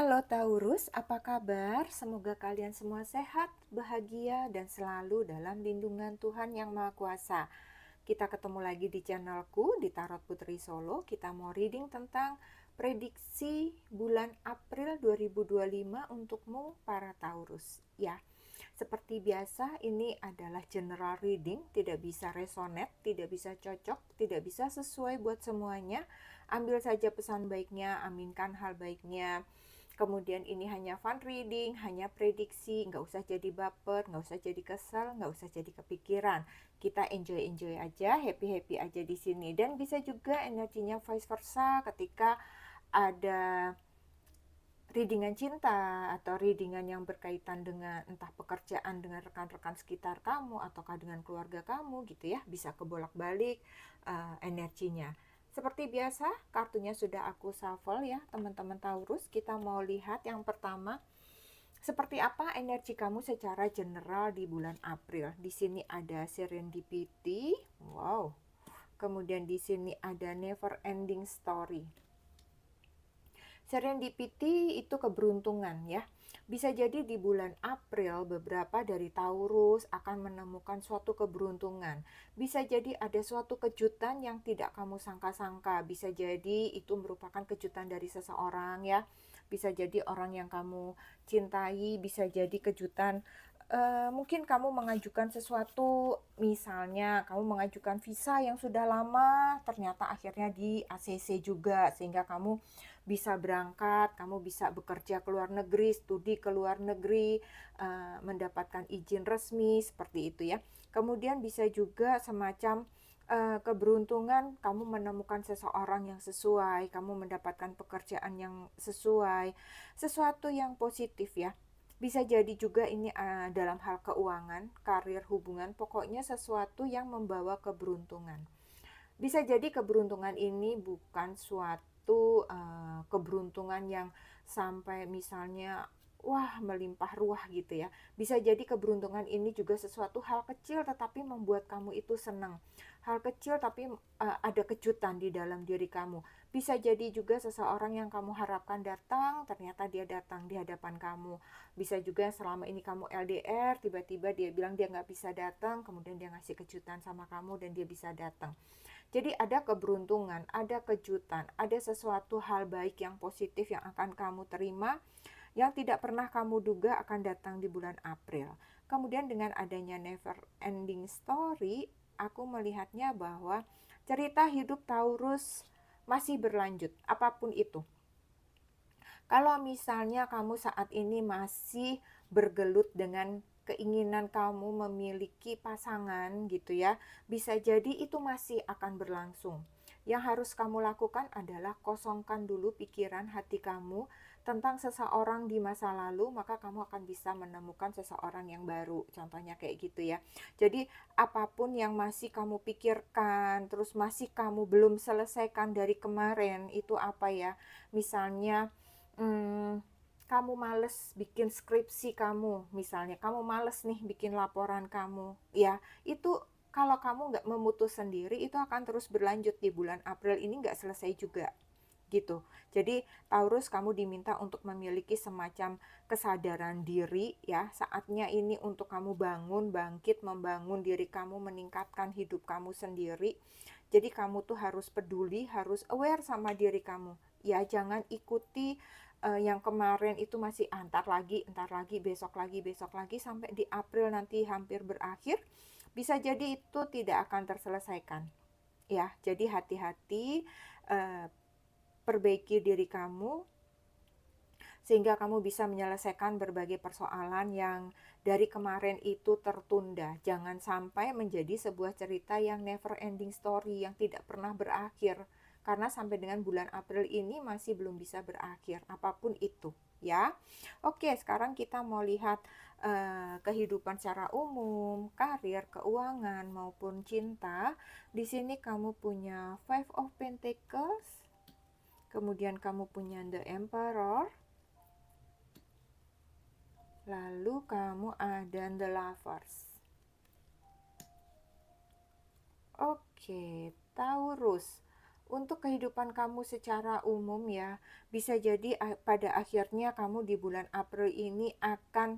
Halo Taurus, apa kabar? Semoga kalian semua sehat, bahagia, dan selalu dalam lindungan Tuhan Yang Maha Kuasa. Kita ketemu lagi di channelku, di Tarot Putri Solo. Kita mau reading tentang prediksi bulan April 2025 untukmu para Taurus. Ya, seperti biasa ini adalah general reading, tidak bisa resonate, tidak bisa cocok, tidak bisa sesuai buat semuanya. Ambil saja pesan baiknya, aminkan hal baiknya. Kemudian ini hanya fun reading, hanya prediksi, nggak usah jadi baper, nggak usah jadi kesel, nggak usah jadi kepikiran. Kita enjoy aja, happy aja di sini. Dan bisa juga energinya vice versa ketika ada readingan cinta atau readingan yang berkaitan dengan entah pekerjaan dengan rekan-rekan sekitar kamu ataukah dengan keluarga kamu gitu ya, bisa kebolak-balik energinya. Seperti biasa, kartunya sudah aku shuffle ya, teman-teman Taurus. Kita mau lihat yang pertama, seperti apa energi kamu secara general di bulan April. Di sini ada serendipity, wow. Kemudian di sini ada never ending story. Serendipity itu keberuntungan ya. Bisa jadi di bulan April beberapa dari Taurus akan menemukan suatu keberuntungan. Bisa jadi ada suatu kejutan yang tidak kamu sangka-sangka. Bisa jadi itu merupakan kejutan dari seseorang ya. Bisa jadi orang yang kamu cintai, bisa jadi kejutan. Mungkin kamu mengajukan sesuatu, misalnya kamu mengajukan visa yang sudah lama, ternyata akhirnya di ACC juga, sehingga kamu bisa berangkat, kamu bisa bekerja ke luar negeri, studi ke luar negeri, mendapatkan izin resmi, seperti itu ya. Kemudian bisa juga semacam keberuntungan kamu menemukan seseorang yang sesuai, kamu mendapatkan pekerjaan yang sesuai, sesuatu yang positif ya. Bisa jadi juga ini dalam hal keuangan, karir, hubungan, pokoknya sesuatu yang membawa keberuntungan. Bisa jadi keberuntungan ini bukan suatu keberuntungan yang sampai misalnya wah melimpah ruah gitu ya. Bisa jadi keberuntungan ini juga sesuatu hal kecil tetapi membuat kamu itu senang. Hal kecil tapi ada kejutan di dalam diri kamu. Bisa jadi juga seseorang yang kamu harapkan datang, ternyata dia datang di hadapan kamu. Bisa juga selama ini kamu LDR, tiba-tiba dia bilang dia nggak bisa datang, kemudian dia ngasih kejutan sama kamu dan dia bisa datang. Jadi ada keberuntungan, ada kejutan, ada sesuatu hal baik yang positif yang akan kamu terima, yang tidak pernah kamu duga akan datang di bulan April. Kemudian dengan adanya never ending story, aku melihatnya bahwa cerita hidup Taurus masih berlanjut, apapun itu. Kalau misalnya kamu saat ini masih bergelut dengan keinginan kamu memiliki pasangan gitu ya, bisa jadi itu masih akan berlangsung. Yang harus kamu lakukan adalah kosongkan dulu pikiran hati kamu tentang seseorang di masa lalu, maka kamu akan bisa menemukan seseorang yang baru. Contohnya kayak gitu ya. Jadi apapun yang masih kamu pikirkan, terus masih kamu belum selesaikan dari kemarin, itu apa ya? Misalnya kamu males bikin skripsi kamu, misalnya kamu males nih bikin laporan kamu, ya itu kalau kamu nggak memutus sendiri itu akan terus berlanjut di bulan April ini nggak selesai juga gitu. Jadi Taurus, kamu diminta untuk memiliki semacam kesadaran diri ya. Saatnya ini untuk kamu bangun, bangkit, membangun diri kamu, meningkatkan hidup kamu sendiri. Jadi kamu tuh harus peduli, harus aware sama diri kamu. Ya, jangan ikuti yang kemarin itu masih entar lagi, besok lagi sampai di April nanti hampir berakhir. Bisa jadi itu tidak akan terselesaikan. Ya, jadi hati-hati, perbaiki diri kamu sehingga kamu bisa menyelesaikan berbagai persoalan yang dari kemarin itu tertunda. Jangan sampai menjadi sebuah cerita yang never ending story, yang tidak pernah berakhir. Karena sampai dengan bulan April ini masih belum bisa berakhir, apapun itu ya. Oke, sekarang kita mau lihat kehidupan secara umum, karir, keuangan maupun cinta. Di sini kamu punya Five of Pentacles, kemudian kamu punya The Emperor, lalu kamu ada The Lovers. Oke, Taurus. Untuk kehidupan kamu secara umum ya, bisa jadi pada akhirnya kamu di bulan April ini akan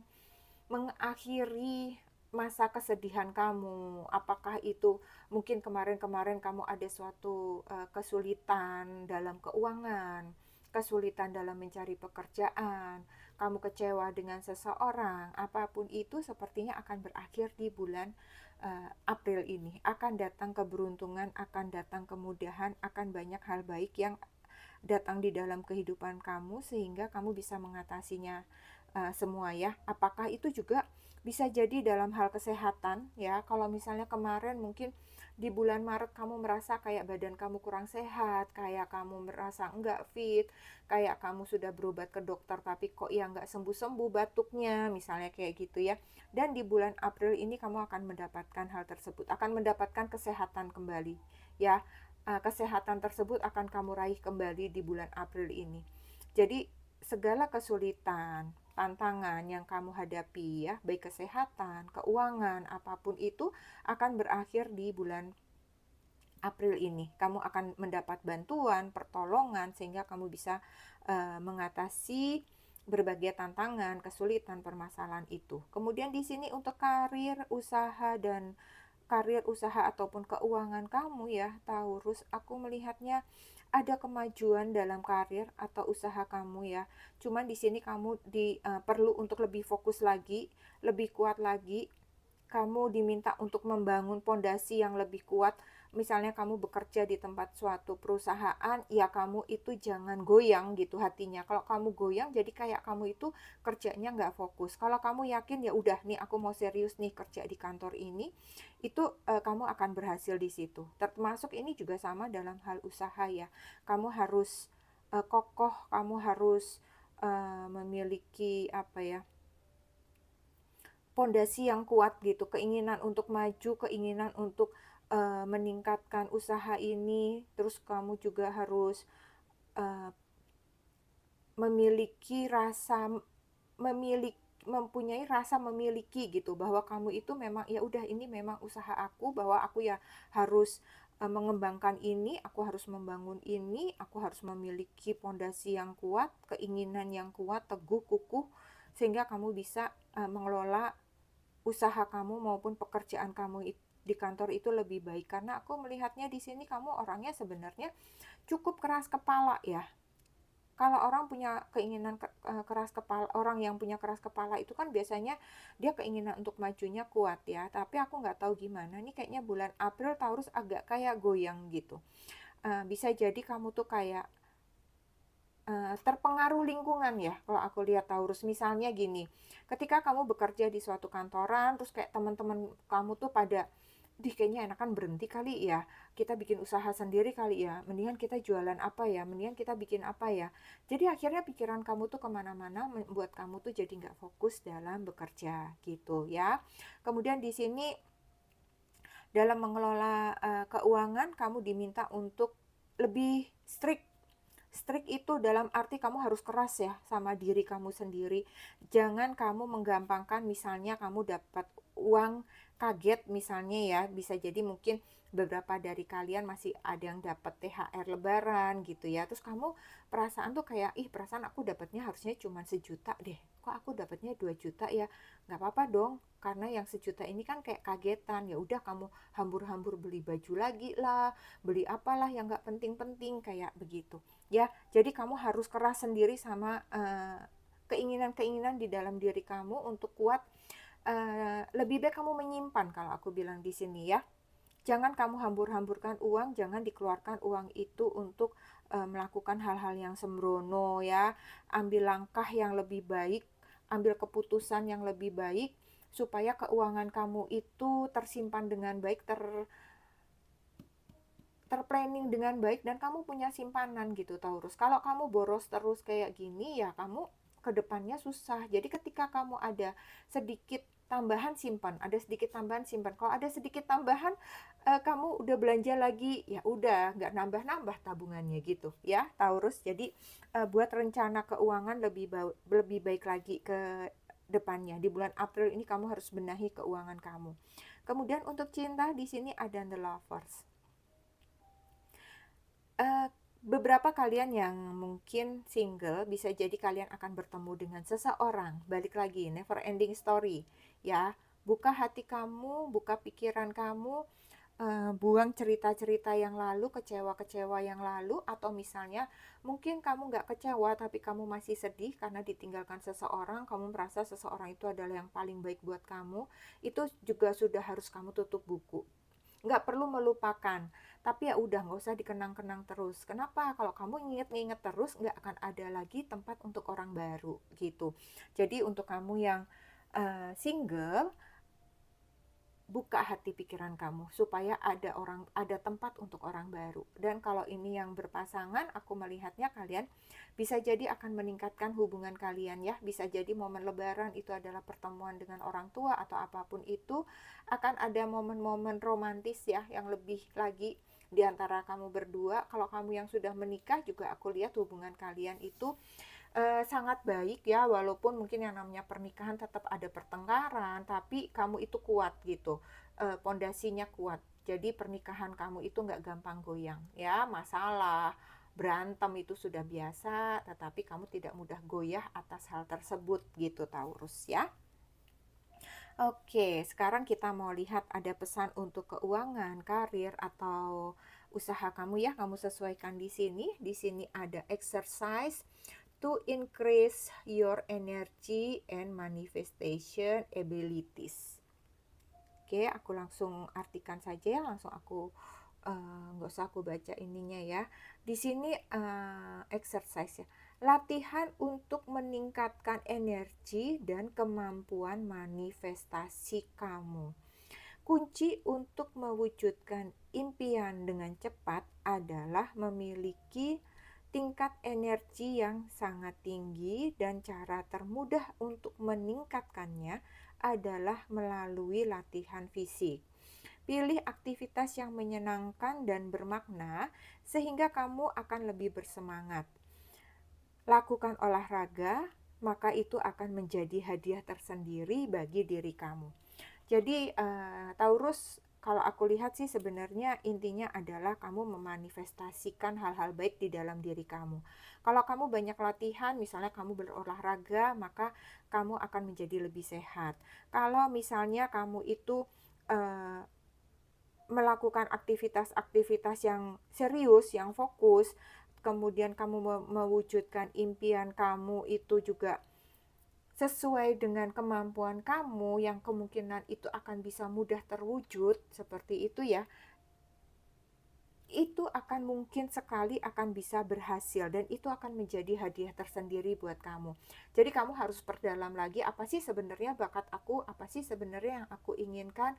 mengakhiri masa kesedihan kamu. Apakah itu mungkin kemarin-kemarin kamu ada suatu kesulitan dalam keuangan, kesulitan dalam mencari pekerjaan, kamu kecewa dengan seseorang, apapun itu sepertinya akan berakhir di bulan April ini. Akan datang keberuntungan, akan datang kemudahan, akan banyak hal baik yang datang di dalam kehidupan kamu sehingga kamu bisa mengatasinya semua ya. Apakah itu juga bisa jadi dalam hal kesehatan ya. Kalau misalnya kemarin mungkin di bulan Maret kamu merasa kayak badan kamu kurang sehat, kayak kamu merasa enggak fit, kayak kamu sudah berobat ke dokter tapi kok ya enggak sembuh-sembuh batuknya, misalnya kayak gitu ya. Dan di bulan April ini kamu akan mendapatkan hal tersebut, akan mendapatkan kesehatan kembali ya. Kesehatan tersebut akan kamu raih kembali di bulan April ini. Jadi segala kesulitan, tantangan yang kamu hadapi ya, baik kesehatan, keuangan, apapun itu akan berakhir di bulan April ini. Kamu akan mendapat bantuan, pertolongan sehingga kamu bisa mengatasi berbagai tantangan, kesulitan, permasalahan itu. Kemudian di sini untuk karir usaha ataupun keuangan kamu ya, Taurus, aku melihatnya ada kemajuan dalam karir atau usaha kamu ya. Cuman di sini kamu perlu untuk lebih fokus lagi, lebih kuat lagi. Kamu diminta untuk membangun pondasi yang lebih kuat. Misalnya kamu bekerja di tempat suatu perusahaan, ya kamu itu jangan goyang gitu hatinya. Kalau kamu goyang, jadi kayak kamu itu kerjanya nggak fokus. Kalau kamu yakin ya udah nih aku mau serius nih kerja di kantor ini, itu kamu akan berhasil di situ. Termasuk ini juga sama dalam hal usaha ya. Kamu harus kokoh, kamu harus memiliki apa ya? Pondasi yang kuat gitu, keinginan untuk maju, keinginan untuk meningkatkan usaha ini, terus kamu juga harus uh, memiliki rasa mempunyai rasa memiliki gitu, bahwa kamu itu memang ya udah ini memang usaha aku, bahwa aku ya harus mengembangkan ini, aku harus membangun ini, aku harus memiliki pondasi yang kuat, keinginan yang kuat, teguh, kukuh, sehingga kamu bisa mengelola usaha kamu maupun pekerjaan kamu di kantor itu lebih baik. Karena aku melihatnya di sini kamu orangnya sebenarnya cukup keras kepala ya. Kalau orang punya keinginan keras kepala, orang yang punya keras kepala itu kan biasanya dia keinginan untuk majunya kuat ya. Tapi aku nggak tahu gimana nih, kayaknya bulan April Taurus agak kayak goyang gitu. Bisa jadi kamu tuh kayak terpengaruh lingkungan ya, kalau aku lihat Taurus. Misalnya gini, ketika kamu bekerja di suatu kantoran, terus kayak teman-teman kamu tuh pada, kayaknya enakan berhenti kali ya, kita bikin usaha sendiri kali ya, mendingan kita jualan apa ya, mendingan kita bikin apa ya. Jadi akhirnya pikiran kamu tuh kemana-mana, membuat kamu tuh jadi nggak fokus dalam bekerja gitu ya. Kemudian di sini dalam mengelola keuangan, kamu diminta untuk lebih strict. Strict itu dalam arti kamu harus keras ya sama diri kamu sendiri. Jangan kamu menggampangkan, misalnya kamu dapat uang kaget misalnya ya, bisa jadi mungkin beberapa dari kalian masih ada yang dapat THR lebaran gitu ya. Terus kamu perasaan tuh kayak, ih perasaan aku dapatnya harusnya cuma 1 juta deh. Kok aku dapatnya 2 juta ya? Nggak apa-apa dong, karena yang 1 juta ini kan kayak kagetan. Ya udah kamu hambur-hambur beli baju lagi lah, beli apalah yang nggak penting-penting kayak begitu ya. Jadi kamu harus keras sendiri sama keinginan-keinginan di dalam diri kamu untuk kuat. Lebih baik kamu menyimpan, kalau aku bilang di sini ya. Jangan kamu hambur-hamburkan uang, jangan dikeluarkan uang itu untuk melakukan hal-hal yang sembrono ya. Ambil langkah yang lebih baik, ambil keputusan yang lebih baik supaya keuangan kamu itu tersimpan dengan baik, terplanning dengan baik, dan kamu punya simpanan gitu Taurus. Kalau kamu boros terus kayak gini ya kamu kedepannya susah. Jadi ketika kamu ada sedikit tambahan simpan, ada sedikit tambahan simpan. Kalau ada sedikit tambahan kamu udah belanja lagi, ya udah nggak nambah-nambah tabungannya gitu ya Taurus. Jadi buat rencana keuangan lebih baik lagi ke depannya. Di bulan April ini kamu harus benahi keuangan kamu. Kemudian untuk cinta di sini ada The Lovers. Eee, beberapa kalian yang mungkin single, bisa jadi kalian akan bertemu dengan seseorang, balik lagi never ending story, ya. Buka hati kamu, buka pikiran kamu, buang cerita-cerita yang lalu, kecewa-kecewa yang lalu, atau misalnya mungkin kamu nggak kecewa tapi kamu masih sedih karena ditinggalkan seseorang, kamu merasa seseorang itu adalah yang paling baik buat kamu, itu juga sudah harus kamu tutup buku. Nggak perlu melupakan, tapi ya udah nggak usah dikenang-kenang terus. Kenapa? Kalau kamu inget-inget terus, nggak akan ada lagi tempat untuk orang baru gitu. Jadi untuk kamu yang single, buka hati pikiran kamu supaya ada tempat untuk orang baru. Dan kalau ini yang berpasangan, aku melihatnya kalian bisa jadi akan meningkatkan hubungan kalian ya. Bisa jadi momen lebaran itu adalah pertemuan dengan orang tua atau apapun itu, akan ada momen-momen romantis ya yang lebih lagi di antara kamu berdua. Kalau kamu yang sudah menikah juga aku lihat hubungan kalian itu sangat baik ya, walaupun mungkin yang namanya pernikahan tetap ada pertengkaran, tapi kamu itu kuat gitu, pondasinya kuat. Jadi pernikahan kamu itu nggak gampang goyang ya, masalah, berantem itu sudah biasa, tetapi kamu tidak mudah goyah atas hal tersebut gitu Taurus ya. Oke, sekarang kita mau lihat ada pesan untuk keuangan, karir, atau usaha kamu ya. Kamu sesuaikan di sini. Di sini ada exercise to increase your energy and manifestation abilities. Oke, aku langsung artikan saja ya, langsung aku nggak usah aku baca ininya ya. Di sini exercise ya, latihan untuk meningkatkan energi dan kemampuan manifestasi kamu. Kunci untuk mewujudkan impian dengan cepat adalah memiliki tingkat energi yang sangat tinggi, dan cara termudah untuk meningkatkannya adalah melalui latihan fisik. Pilih aktivitas yang menyenangkan dan bermakna sehingga kamu akan lebih bersemangat. Lakukan olahraga, maka itu akan menjadi hadiah tersendiri bagi diri kamu. Jadi Taurus, kalau aku lihat sih sebenarnya intinya adalah kamu memanifestasikan hal-hal baik di dalam diri kamu. Kalau kamu banyak latihan, misalnya kamu berolahraga, maka kamu akan menjadi lebih sehat. Kalau misalnya kamu itu uh, melakukan aktivitas-aktivitas yang serius, yang fokus, kemudian kamu mewujudkan impian kamu itu juga sesuai dengan kemampuan kamu, yang kemungkinan itu akan bisa mudah terwujud, seperti itu ya, itu akan mungkin sekali akan bisa berhasil, dan itu akan menjadi hadiah tersendiri buat kamu. Jadi kamu harus perdalam lagi, apa sih sebenarnya bakat aku, apa sih sebenarnya yang aku inginkan.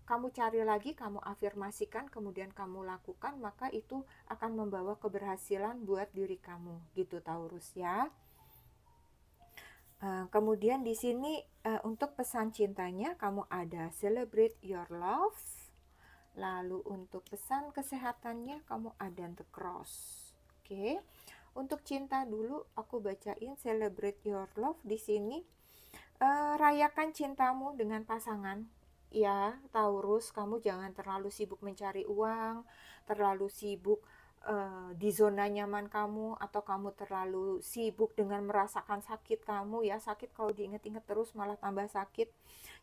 Kamu cari lagi, kamu afirmasikan, kemudian kamu lakukan, maka itu akan membawa keberhasilan buat diri kamu gitu Taurus ya. Kemudian di sini untuk pesan cintanya kamu ada celebrate your love. Lalu untuk pesan kesehatannya kamu ada the cross. Oke. Untuk cinta dulu aku bacain celebrate your love di sini. Rayakan cintamu dengan pasangan. Ya, Taurus, kamu jangan terlalu sibuk mencari uang, terlalu sibuk di zona nyaman kamu, atau kamu terlalu sibuk dengan merasakan sakit kamu ya. Sakit kalau diingat-ingat terus malah tambah sakit.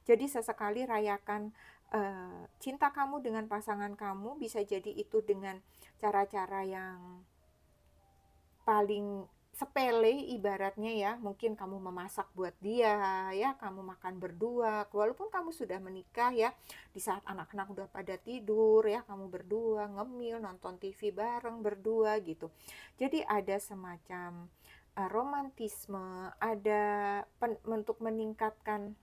Jadi sesekali rayakan cinta kamu dengan pasangan kamu. Bisa jadi itu dengan cara-cara yang paling sepele ibaratnya ya, mungkin kamu memasak buat dia ya, kamu makan berdua, walaupun kamu sudah menikah ya, di saat anak-anak udah pada tidur ya, kamu berdua ngemil, nonton TV bareng berdua gitu. Jadi ada semacam romantisme, ada untuk meningkatkan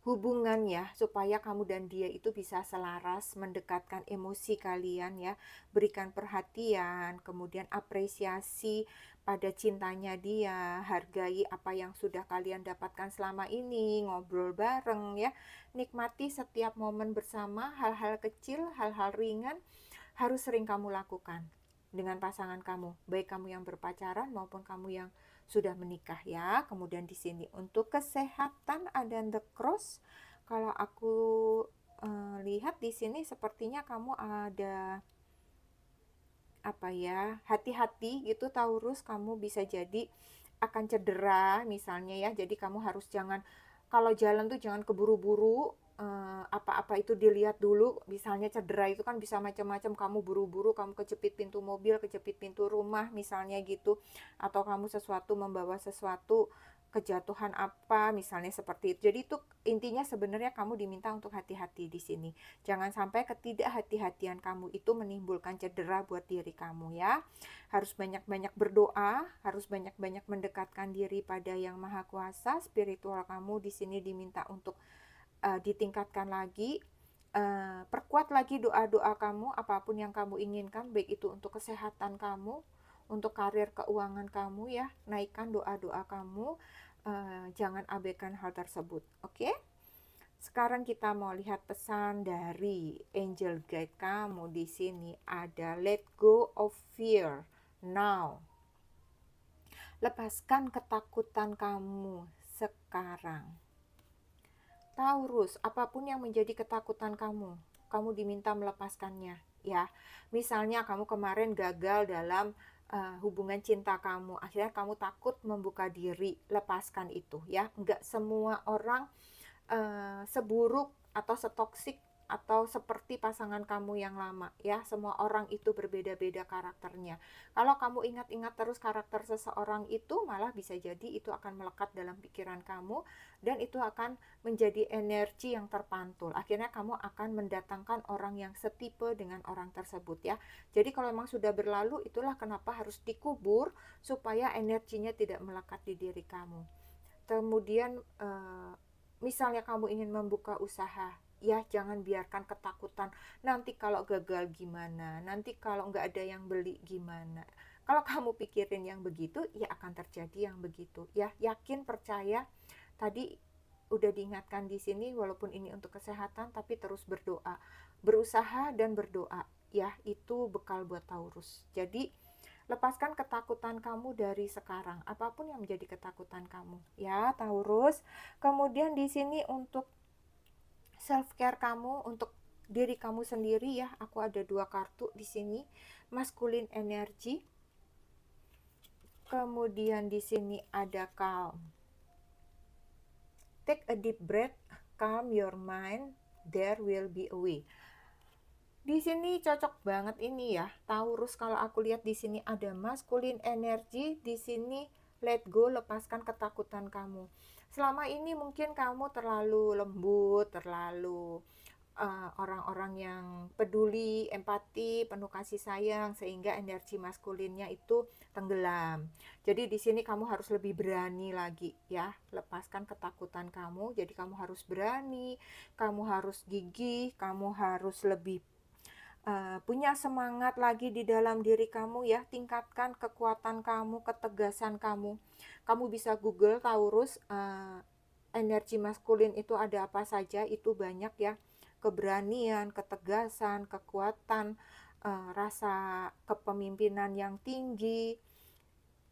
hubungan ya, supaya kamu dan dia itu bisa selaras, mendekatkan emosi kalian ya, berikan perhatian, kemudian apresiasi pada cintanya dia, hargai apa yang sudah kalian dapatkan selama ini, ngobrol bareng ya, nikmati setiap momen bersama, hal-hal kecil, hal-hal ringan harus sering kamu lakukan dengan pasangan kamu, baik kamu yang berpacaran maupun kamu yang sudah menikah ya. Kemudian di sini untuk kesehatan ada the cross. Kalau aku lihat di sini sepertinya kamu ada apa ya, hati-hati gitu Taurus, kamu bisa jadi akan cedera misalnya ya. Jadi kamu harus jangan, kalau jalan tuh jangan keburu-buru, apa-apa itu dilihat dulu. Misalnya cedera itu kan bisa macam-macam, kamu buru-buru, kamu kejepit pintu mobil, kejepit pintu rumah misalnya gitu, atau kamu sesuatu membawa sesuatu kejatuhan apa misalnya seperti itu. Jadi itu intinya sebenarnya kamu diminta untuk hati-hati di sini. Jangan sampai ketidakhati-hatian kamu itu menimbulkan cedera buat diri kamu ya. Harus banyak-banyak berdoa, harus banyak-banyak mendekatkan diri pada Yang Maha Kuasa. Spiritual kamu di sini diminta untuk ditingkatkan lagi. Perkuat lagi doa-doa kamu, apapun yang kamu inginkan, baik itu untuk kesehatan kamu, untuk karir keuangan kamu ya. Naikkan doa-doa kamu, jangan abaikan hal tersebut. Oke? Sekarang kita mau lihat pesan dari angel guide kamu. Di sini ada let go of fear now. Lepaskan ketakutan kamu sekarang. Taurus, apapun yang menjadi ketakutan kamu, kamu diminta melepaskannya ya. Misalnya kamu kemarin gagal dalam hubungan cinta kamu, akhirnya kamu takut membuka diri, lepaskan itu ya. Enggak semua orang seburuk atau setoksik atau seperti pasangan kamu yang lama ya. Semua orang itu berbeda-beda karakternya. Kalau kamu ingat-ingat terus karakter seseorang itu, malah bisa jadi itu akan melekat dalam pikiran kamu, dan itu akan menjadi energi yang terpantul. Akhirnya kamu akan mendatangkan orang yang setipe dengan orang tersebut ya. Jadi kalau memang sudah berlalu, itulah kenapa harus dikubur, supaya energinya tidak melekat di diri kamu. Kemudian misalnya kamu ingin membuka usaha, ya jangan biarkan ketakutan, nanti kalau gagal gimana, nanti kalau nggak ada yang beli gimana. Kalau kamu pikirin yang begitu, ya akan terjadi yang begitu. Ya, yakin, percaya. Tadi udah diingatkan di sini, walaupun ini untuk kesehatan, tapi terus berdoa. Berusaha dan berdoa, ya itu bekal buat Taurus. Jadi, lepaskan ketakutan kamu dari sekarang, apapun yang menjadi ketakutan kamu, ya Taurus. Kemudian di sini untuk self care kamu, untuk diri kamu sendiri ya, aku ada 2 kartu di sini, masculine energy. Kemudian di sini ada calm. Take a deep breath, calm your mind, there will be a way. Di sini cocok banget ini ya, Taurus. Kalau aku lihat di sini ada masculine energy, di sini let go, lepaskan ketakutan kamu. Selama ini mungkin kamu terlalu lembut, terlalu orang-orang yang peduli, empati, penuh kasih sayang, sehingga energi maskulinnya itu tenggelam. Jadi di sini kamu harus lebih berani lagi ya, lepaskan ketakutan kamu. Jadi kamu harus berani, kamu harus gigih, kamu harus lebih punya semangat lagi di dalam diri kamu ya. Tingkatkan kekuatan kamu, ketegasan kamu. Kamu bisa Google Taurus, energi maskulin itu ada apa saja, itu banyak ya. Keberanian, ketegasan, kekuatan, rasa kepemimpinan yang tinggi,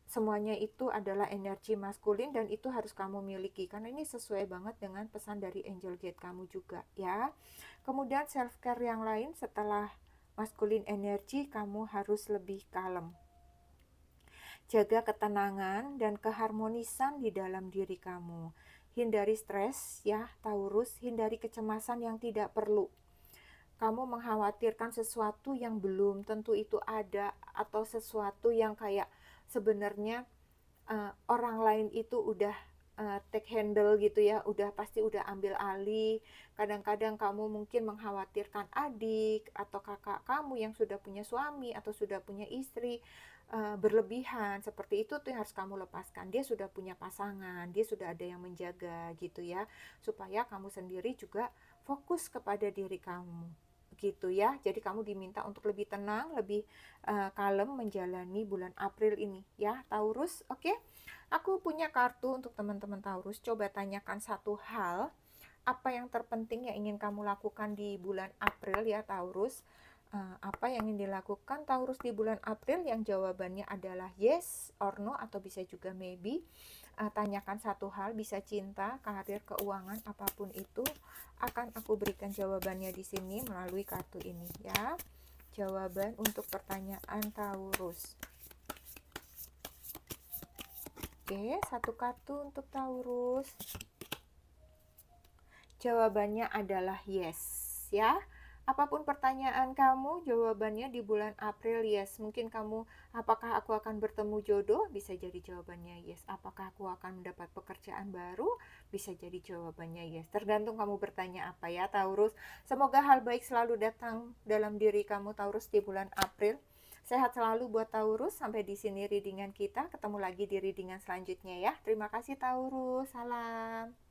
semuanya itu adalah energi maskulin, dan itu harus kamu miliki karena ini sesuai banget dengan pesan dari angel guide kamu juga ya. Kemudian self care yang lain setelah maskulin energi, kamu harus lebih kalem. Jaga ketenangan dan keharmonisan di dalam diri kamu. Hindari stres ya Taurus, hindari kecemasan yang tidak perlu. Kamu mengkhawatirkan sesuatu yang belum tentu itu ada, atau sesuatu yang kayak sebenarnya orang lain itu udah take handle gitu ya, pasti udah ambil alih. Kadang-kadang kamu mungkin mengkhawatirkan adik atau kakak kamu yang sudah punya suami atau sudah punya istri, berlebihan seperti itu tuh yang harus kamu lepaskan. Dia sudah punya pasangan, dia sudah ada yang menjaga gitu ya, supaya kamu sendiri juga fokus kepada diri kamu gitu ya. Jadi kamu diminta untuk lebih tenang, lebih kalem menjalani bulan April ini ya Taurus. Oke, aku punya kartu untuk teman-teman Taurus. Coba tanyakan satu hal, apa yang terpenting yang ingin kamu lakukan di bulan April ya Taurus. Apa yang ingin dilakukan Taurus di bulan April? Yang jawabannya adalah yes or no, atau bisa juga maybe. Tanyakan satu hal, bisa cinta, karir, keuangan, apapun itu, akan aku berikan jawabannya di sini melalui kartu ini ya. Jawaban untuk pertanyaan Taurus. Oke, satu kartu untuk Taurus. Jawabannya adalah yes, ya. Apapun pertanyaan kamu, jawabannya di bulan April yes. Mungkin kamu, apakah aku akan bertemu jodoh? Bisa jadi jawabannya yes. Apakah aku akan mendapat pekerjaan baru? Bisa jadi jawabannya yes. Tergantung kamu bertanya apa ya, Taurus. Semoga hal baik selalu datang dalam diri kamu, Taurus, di bulan April. Sehat selalu buat Taurus. Sampai di sini readingan kita. Ketemu lagi di readingan selanjutnya ya. Terima kasih, Taurus. Salam.